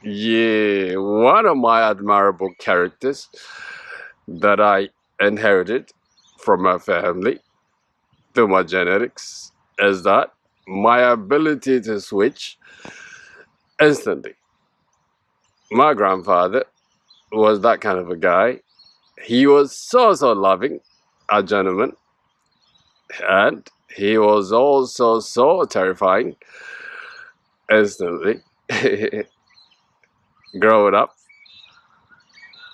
Yeah, one of my admirable characters that I inherited from my family through my genetics is that my ability to switch instantly. My grandfather was that kind of a guy. He was so loving, a gentleman, and he was also so terrifying instantly. Growing up,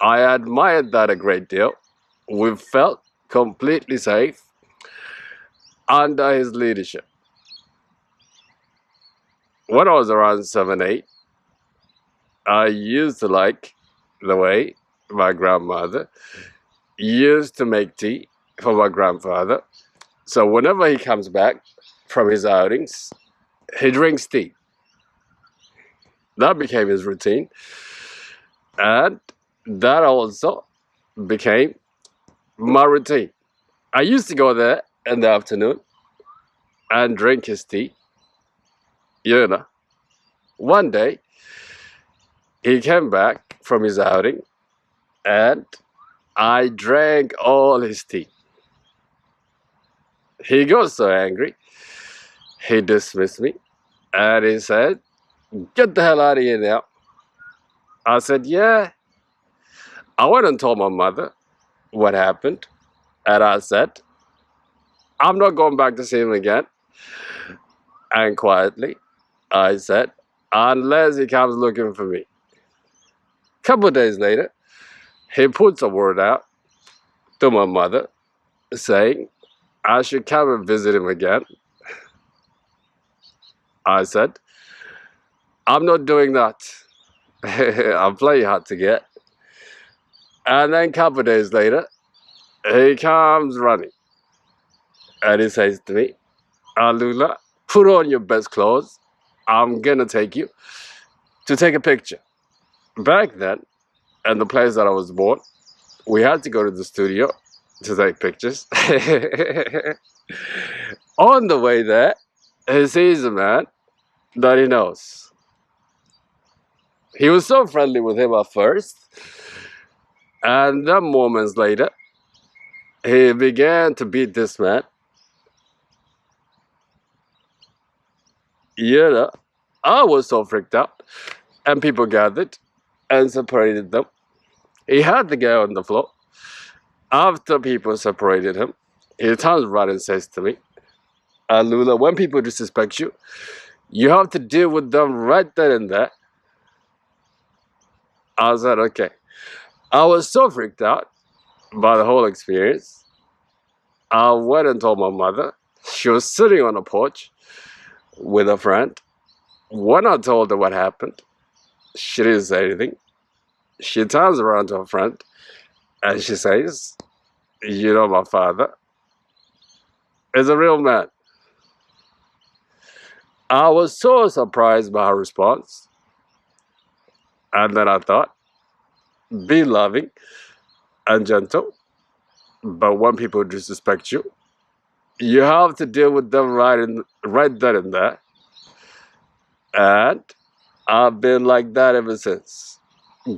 I admired that a great deal. We felt completely safe under his leadership. When I was around 7, 8, I used to like the way my grandmother used to make tea for my grandfather. So whenever he comes back from his outings, he drinks tea. That became his routine. And that also became my routine. I used to go there in the afternoon and drink his tea. You know, one day he came back from his outing and I drank all his tea. He got so angry, he dismissed me and he said, "Get the hell out of here now." I said, "Yeah." I went and told my mother what happened, and I said, "I'm not going back to see him again." And quietly, I said, "Unless he comes looking for me." Couple of days later, he puts a word out to my mother saying I should come and visit him again. I said, "I'm not doing that." I'm playing hard to get. And then a couple of days later, he comes running. And he says to me, "Alula, put on your best clothes. I'm going to take you to take a picture." Back then, in the place that I was born, we had to go to the studio to take pictures. On the way there, he sees a man that he knows. He was so friendly with him at first, and then moments later, he began to beat this man. You know, I was so freaked out, and people gathered and separated them. He had the guy on the floor. After people separated him, he turns around and says to me, "Alula, when people disrespect you, you have to deal with them right then and there." I said, "Okay." I was so freaked out by the whole experience. I went and told my mother. She was sitting on a porch with a friend. When I told her what happened, she didn't say anything. She turns around to her friend and she says, "You know, my father is a real man." I was so surprised by her response. And then I thought, be loving and gentle, but when people disrespect you, you have to deal with them right then and there. And I've been like that ever since.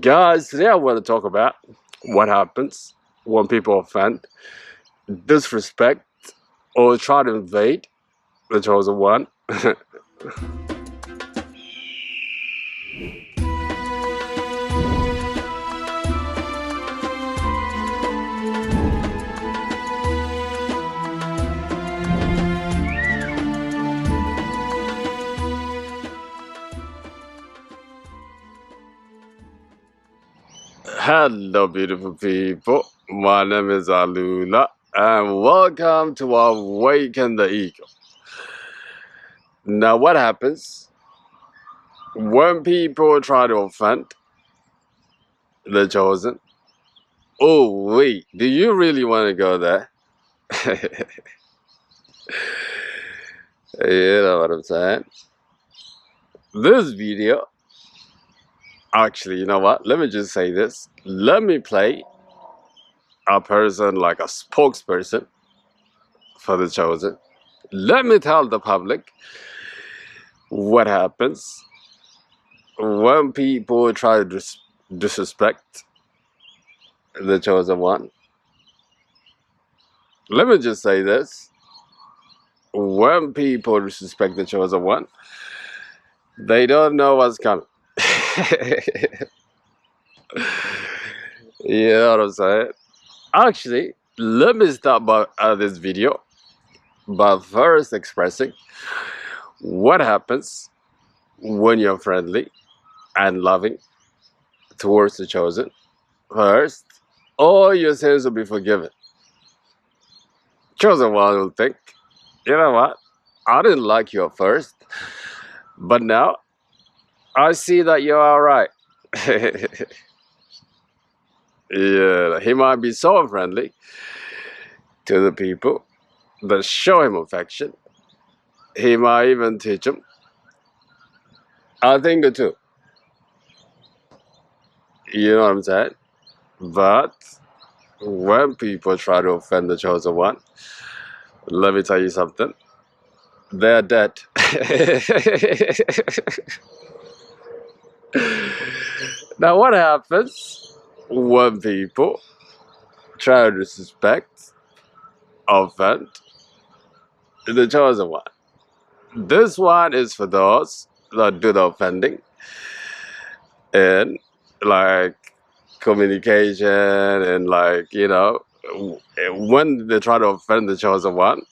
Guys, today I want to talk about what happens when people offend, disrespect, or try to invade the chosen one. Hello, beautiful people. My name is Alula, and welcome to Awaken the Eagle. Now, what happens when people try to offend the chosen? Oh, wait, do you really want to go there? You know what I'm saying? This video, actually, you know what? Let me just say this. Let me play a person like a spokesperson for the chosen. Let me tell the public what happens when people try to disrespect the chosen one, let me just say this. When people disrespect the chosen one, they don't know what's coming. You know what I'm saying? Actually, let me start by this video by first expressing what happens when you're friendly and loving towards the chosen. First, all your sins will be forgiven. Chosen one will think, you know what? I didn't like you at first, but now I see that you're all right. Yeah, he might be so friendly to the people that show him affection. He might even teach them a thing or two. You know what I'm saying? But when people try to offend the chosen one, let me tell you something. They're dead. Now, what happens when people try to disrespect, offend the chosen one? This one is for those that do the offending in like communication and like, you know, when they try to offend the chosen one,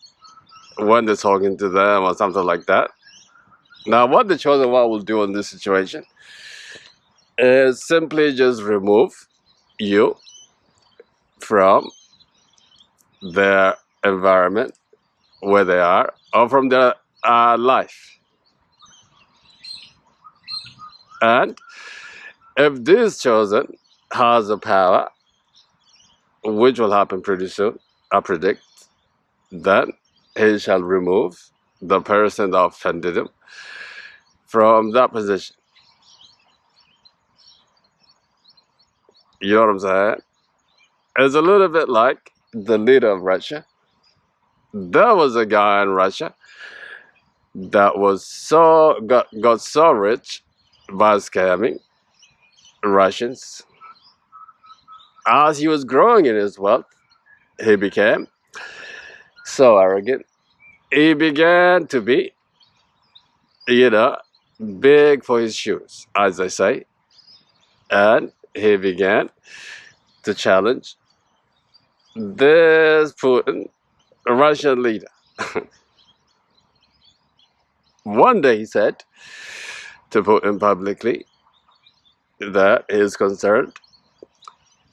when they're talking to them or something like that. Now, what the chosen one will do in this situation is simply just remove you from their environment where they are or from their life. And if this chosen has a power, which will happen pretty soon, I predict, then he shall remove the person that offended him from that position. You know what I'm saying? It's a little bit like the leader of Russia. There was a guy in Russia that was got so rich by scamming Russians. As he was growing in his wealth, he became so arrogant. He began to be, you know, big for his shoes, as I say. And he began to challenge this Putin, Russian leader. One day he said to Putin publicly that he is concerned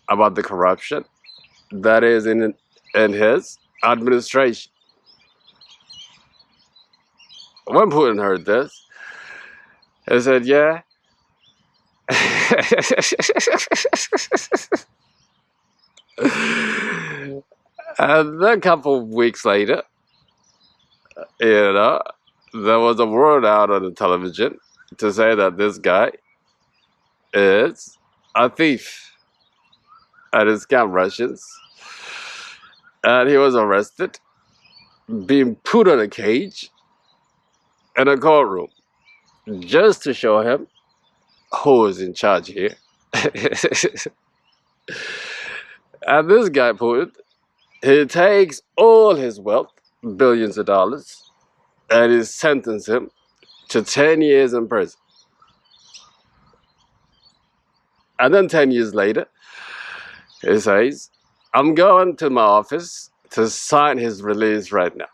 about the corruption that is in his administration. When Putin heard this, he said, yeah. And then a couple of weeks later, you know, there was a word out on the television to say that this guy is a thief and he scammed Russians. And he was arrested, being put in a cage in a courtroom just to show him who is in charge here. And this guy, Putin, he takes all his wealth, billions of dollars, and he sentenced him to 10 years in prison. And then 10 years later, he says, I'm going to my office to sign his release right now.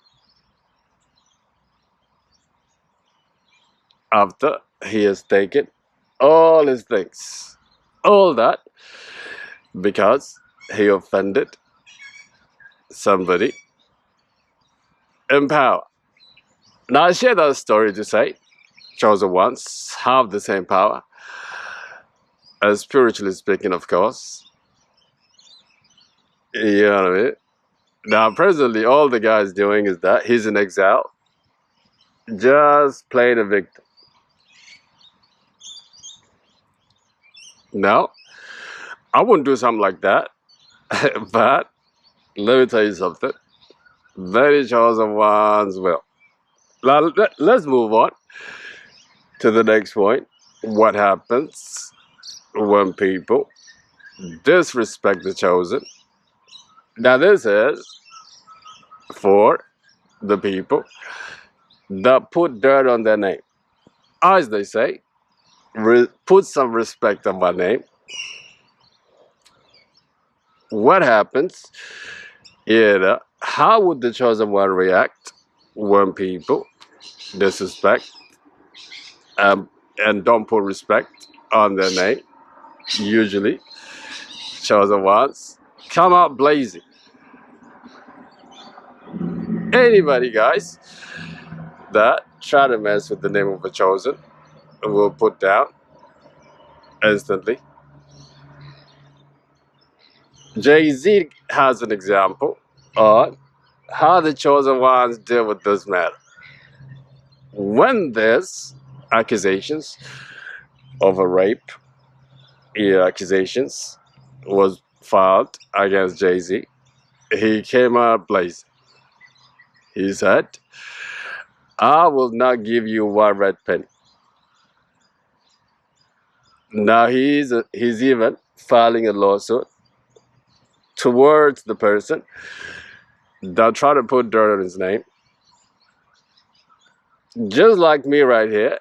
After he has taken all his things, all that, because he offended somebody in power. Now, I share that story to say chosen ones have the same power, as spiritually speaking, of course. You know what I mean? Now, presently, all the guy's doing is that he's in exile, just playing a victim. No, I wouldn't do something like that. But let me tell you something. Very chosen ones will. Now, let's move on to the next point. what happens when people disrespect the chosen. Now, this is for the people that put dirt on their name. As they say, put some respect on my name. What happens? How would the chosen one react when people disrespect and don't put respect on their name? Usually, chosen ones come out blazing. Anybody, guys, that try to mess with the name of a chosen will put down instantly. Jay-Z has an example on how the chosen ones deal with this matter. When there's accusations of a rape, accusations was filed against Jay-Z, he came out blazing. He said, I will not give you one red penny. Now he's even filing a lawsuit towards the person that tried to put dirt on his name. Just like me right here,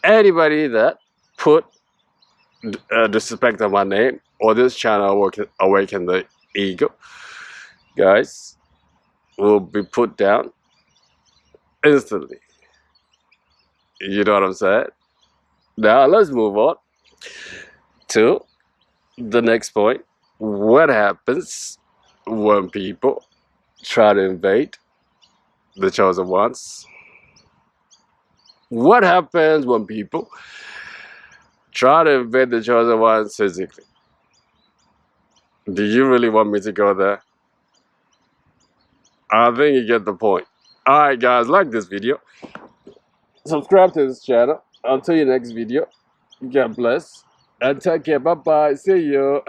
anybody that put disrespect on my name or this channel awaken the ego, guys, will be put down instantly. You know what I'm saying? Now let's move on to the next point. What happens when people try to invade the chosen ones? What happens when people try to invade the chosen ones physically? Do you really want me to go there? I think you get the point. Alright guys, like this video. Subscribe to this channel. Until your next video, God bless. And take care. Bye-bye. See you.